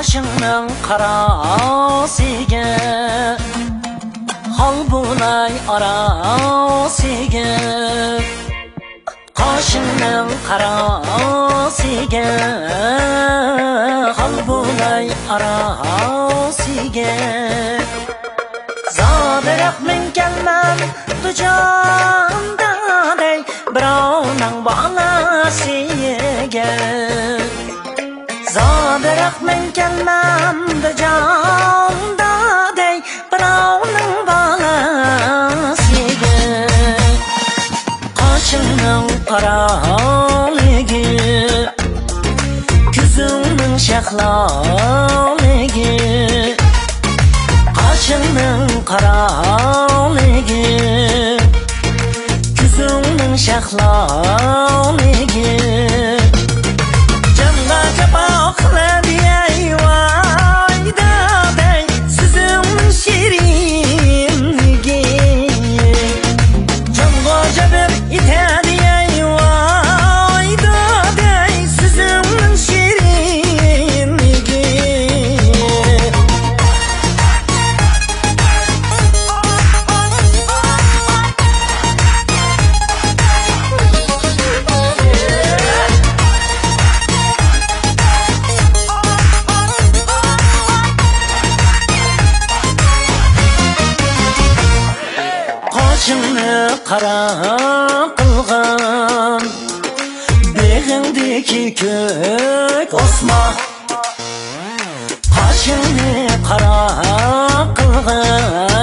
Qaşının qarasiga Halbunay arasiga Qaşının qarasiga Halbunay arasiga Zaderak men kelmem Ducanda dey Birovning balasiga Zaderak men kelmem Ducanda dey Birovning balasiga Qaşının qaraligi Ko'zingning shahlaligi Qaşının qaraligi Ko'zingning shahlaligi Canla jabaqladi ayvayda dey Sizimning shirinligi Canla jabir itadi ayvayda dey Sizimning shirinligi Qaşını qara qilgan Beg'ingdeki ko'k osma Qaşını qara qilgan